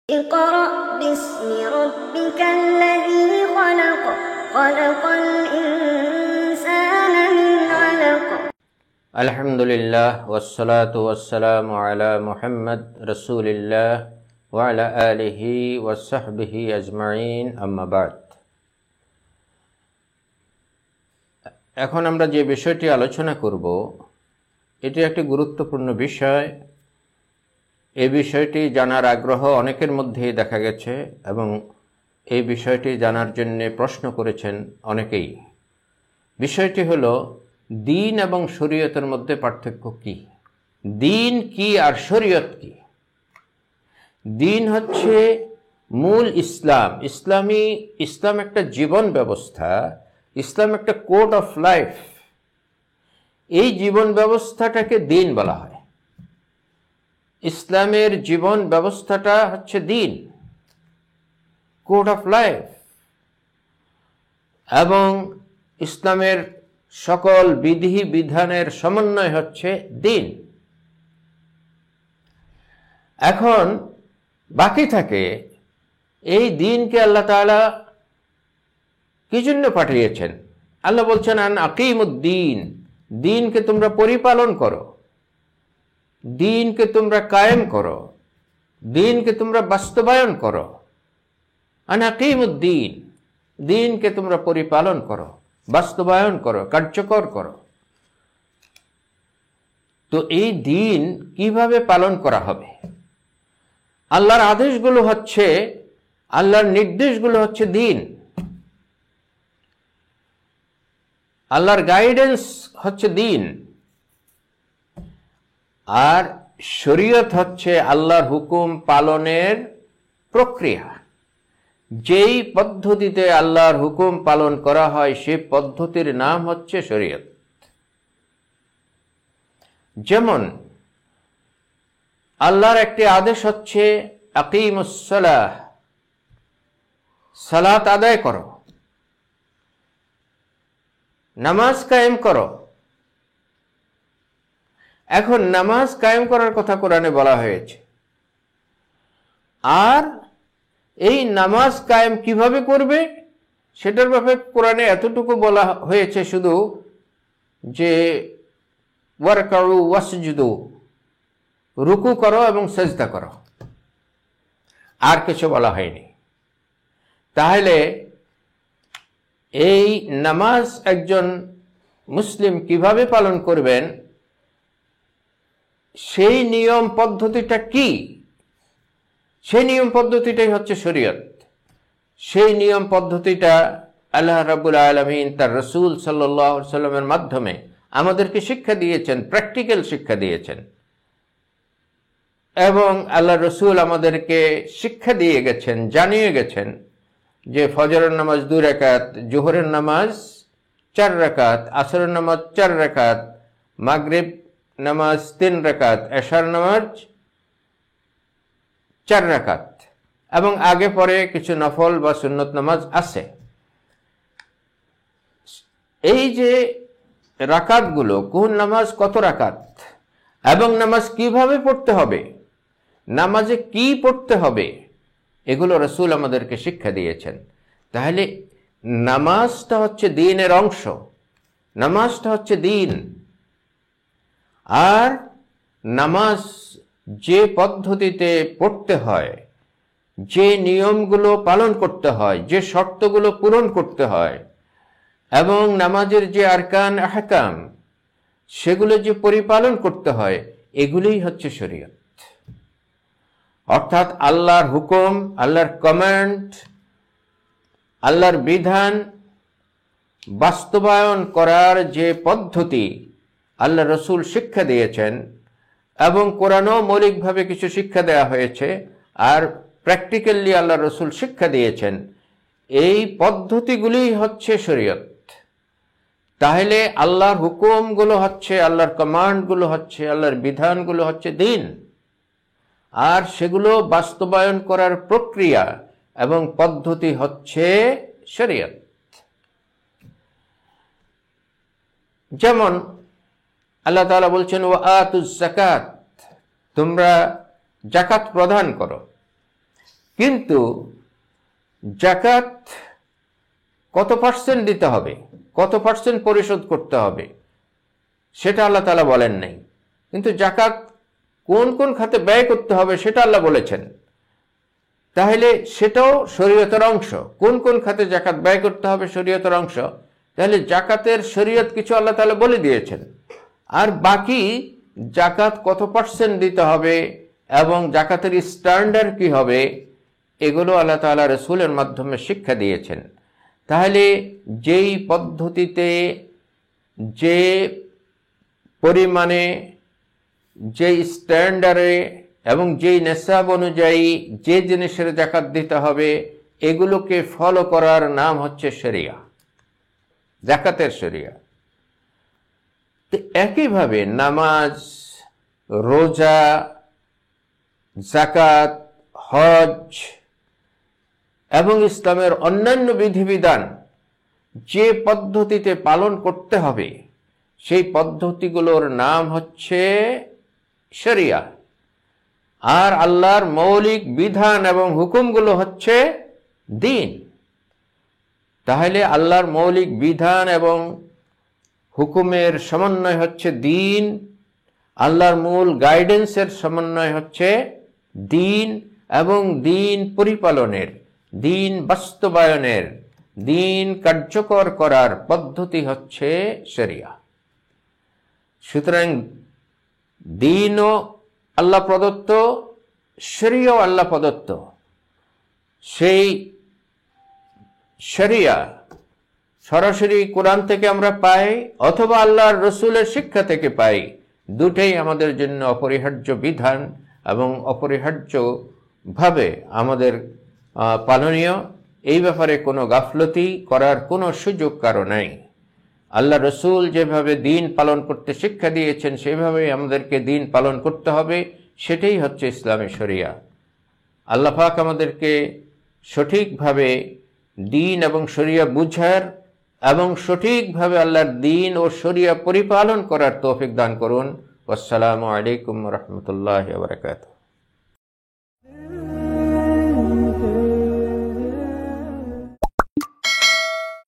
اقرأ باسم ربك الذي خلق خلق الإنسان من علق الحمد لله والصلاة والسلام على محمد رسول الله وعلى آله وصحبه أجمعين أما بعد এখন আমরা যে বিষয়টি আলোচনা করব এটি একটি গুরুত্বপূর্ণ বিষয়। এই বিষয়টি জানার আগ্রহ অনেকের মধ্যেই দেখা গেছে এবং এই বিষয়টি জানার জন্য প্রশ্ন করেছেন অনেকেই। বিষয়টি হলো দ্বীন এবং শরীয়তের মধ্যে পার্থক্য কি, দ্বীন কি আর শরীয়ত কি। দ্বীন হচ্ছে মূল ইসলাম, ইসলাম একটা জীবন ব্যবস্থা, ইসলাম একটা কোড অফ লাইফ। এই জীবন ব্যবস্থাটাকে দ্বীন বলা হয়। ইসলামের জীবন ব্যবস্থাটা হচ্ছে দ্বীন, কোড অফ লাইফ, এবং ইসলামের সকল বিধি বিধানের সমন্বয় হচ্ছে দ্বীন। এখন বাকি থাকে এই দ্বীনকে আল্লাহ তাআলা কি জন্য পাঠিয়েছেন। আল্লাহ বলছেন আন আকিমুদ্দীন, দ্বীনকে তোমরা পরিপালন করো, দ্বীনকে তোমরা কায়েম করো, দ্বীনকে তোমরা বাস্তবায়ন করো। আন আকিমুদ্দীন, দ্বীনকে তোমরা পরিপালন করো, বাস্তবায়ন করো, কার্যকর করো। তো এই দ্বীন কিভাবে পালন করা হবে? আল্লাহর আদেশগুলো হচ্ছে, আল্লাহর নির্দেশগুলো হচ্ছে দ্বীন। আল্লাহর গাইডেন্স হচ্ছে দ্বীন। আর শরীয়ত হচ্ছে আল্লাহর হুকুম পালনের প্রক্রিয়া। যেই পদ্ধতিতে আল্লাহর হুকুম পালন করা হয় সেই পদ্ধতির নাম হচ্ছে শরীয়ত। যেমন আল্লাহর একটি আদেশ হচ্ছে আকিমুস সালাহ, সালাত আদায় করো, নামাজ কায়েম করো। এখন নামাজ কায়েম করার কথা কোরআনে বলা হয়েছে, আর এই নামাজ কায়েম কিভাবে করবে সেটার ব্যাপারে কোরআনে এতটুকু বলা হয়েছে শুধু যে ওয়ারকাউ ওয়াসজুদু, রুকু করো এবং সেজদা করো, আর কিছু বলা হয়নি। তাহলে এই নামাজ একজন মুসলিম কিভাবে পালন করবেন সেই নিয়ম পদ্ধতিটা কি, সেই নিয়ম পদ্ধতিটাই হচ্ছে শরীয়ত। সেই নিয়ম পদ্ধতিটা আল্লাহ রাব্বুল আলামিন তার রাসূল সাল্লাল্লাহু আলাইহি ওয়াসাল্লামের মাধ্যমে আমাদেরকে শিক্ষা দিয়েছেন, প্র্যাকটিক্যাল শিক্ষা দিয়েছেন। এবং আল্লাহ রাসূল আমাদেরকে শিক্ষা দিয়ে গেছেন, জানিয়ে গেছেন যে ফজরের নামাজ 2 রাকাত, জোহরের নামাজ 4 রাকাত, আসরের নামাজ 4 রাকাত, মাগরিব নামাজ 3 রাকাত, এশার নামাজ 4 রাকাত, এবং আগে পরে কিছু নফল বা সুন্নত নামাজ আছে। এই যে রাকাতগুলো, কোন নামাজ কত রাকাত এবং নামাজ কিভাবে পড়তে হবে, নামাজে কি পড়তে হবে, এগুলো রাসূল আমাদেরকে শিক্ষা দিয়েছেন। তাহলে নামাজটা হচ্ছে দ্বীনের অংশ, নামাজটা হচ্ছে দ্বীন। আর নামাজ যে পদ্ধতিতে পড়তে হয়, যে নিয়মগুলো পালন করতে হয়, যে শর্তগুলো পূরণ করতে হয়, এবং নামাজের যে আরকান আহকাম সেগুলো যে পরিপালন করতে হয়, এগুলোই হচ্ছে শরীয়ত। অর্থাৎ আল্লাহর হুকুম, আল্লাহর কমান্ড, আল্লাহর বিধান বাস্তবায়ন করার যে পদ্ধতি আল্লাহ রাসূল শিক্ষা দিয়েছেন, এবং কোরআনেও মৌলিকভাবে কিছু শিক্ষা দেওয়া হয়েছে, আর প্র্যাকটিক্যালি আল্লাহ রাসূল শিক্ষা দিয়েছেন, এই পদ্ধতিগুলোই হচ্ছে শরীয়ত। তাহলে আল্লাহর হুকুমগুলো হচ্ছে, আল্লাহর কমান্ডগুলো হচ্ছে, আল্লাহর বিধানগুলো হচ্ছে দ্বীন, আর সেগুলো বাস্তবায়ন করার প্রক্রিয়া এবং পদ্ধতি হচ্ছে শরীয়ত। যেমন আল্লাহ তাআলা বলছেন ওয়া আতুজ যাকাত, তোমরা যাকাত প্রদান করো। কিন্তু জাকাত কত পার্সেন্ট দিতে হবে, কত পার্সেন্ট পরিশোধ করতে হবে সেটা আল্লাহ তাআলা বলেন নাই। কিন্তু জাকাত কোন কোন খাতে ব্যয় করতে হবে সেটা আল্লাহ বলেছেন। তাহলে সেটাও শরীয়তের অংশ। কোন কোন খাতে জাকাত ব্যয় করতে হবে শরীয়তের অংশ। তাহলে জাকাতের শরীয়ত কিছু আল্লাহ তাআলা বলে দিয়েছেন। আর বাকি জাকাত কত পার্সেন্ট দিতে হবে এবং জাকাতের স্ট্যান্ডার্ড কি হবে, এগুলো আল্লাহ তাআলা রাসূলের মাধ্যমে শিক্ষা দিয়েছেন। তাহলে যেই পদ্ধতিতে, যে পরিমাণে, যে স্ট্যান্ডার্ডে এবং যেই নেশাব অনুযায়ী যে জিনিসের জাকাত দিতে হবে, এগুলোকে ফলো করার নাম হচ্ছে শরিয়া, জাকাতের শরিয়া। তো একইভাবে নামাজ, রোজা, জাকাত, হজ এবং ইসলামের অন্যান্য বিধিবিধান যে পদ্ধতিতে পালন করতে হবে, সেই পদ্ধতিগুলোর নাম হচ্ছে শরিয়া। আর আল্লাহর মৌলিক বিধান এবং হুকুমগুলো হচ্ছে দ্বীন। তাহলে আল্লাহর মৌলিক বিধান এবং হুকুমের সমন্বয় হচ্ছে দ্বীন, আল্লাহর মূল গাইডেন্সের সমন্বয় হচ্ছে দ্বীন, এবং দ্বীন পরিপালনের, দ্বীন বাস্তবায়নের, দ্বীন কার্যকর করার পদ্ধতি হচ্ছে শরিয়া। সুতরাং দ্বীনও আল্লাহ প্রদত্ত, শরিয়াও আল্লাহ প্রদত্ত। সেই শরিয়া সরাসরি কোরআন থেকে আমরা পাই অথবা আল্লাহর রসুলের শিক্ষা থেকে পাই। দুটেই আমাদের জন্য অপরিহার্য বিধান এবং অপরিহার্যভাবে আমাদের পালনীয়। এই ব্যাপারে কোনো গাফলতি করার কোনো সুযোগ কারো নাই। আল্লাহ রসুল যেভাবে দ্বীন পালন করতে শিক্ষা দিয়েছেন সেভাবেই আমাদেরকে দ্বীন পালন করতে হবে। সেটাই হচ্ছে ইসলামী শরিয়া। আল্লাহ পাক আমাদেরকে সঠিকভাবে দ্বীন এবং শরিয়া বুঝার এবং সঠিকভাবে আল্লাহর দ্বীন ও শরিয়া পরিপালন করার তৌফিক দান করুন। আসসালামু আলাইকুম ওয়া রাহমাতুল্লাহি ওয়া বারাকাতুহু।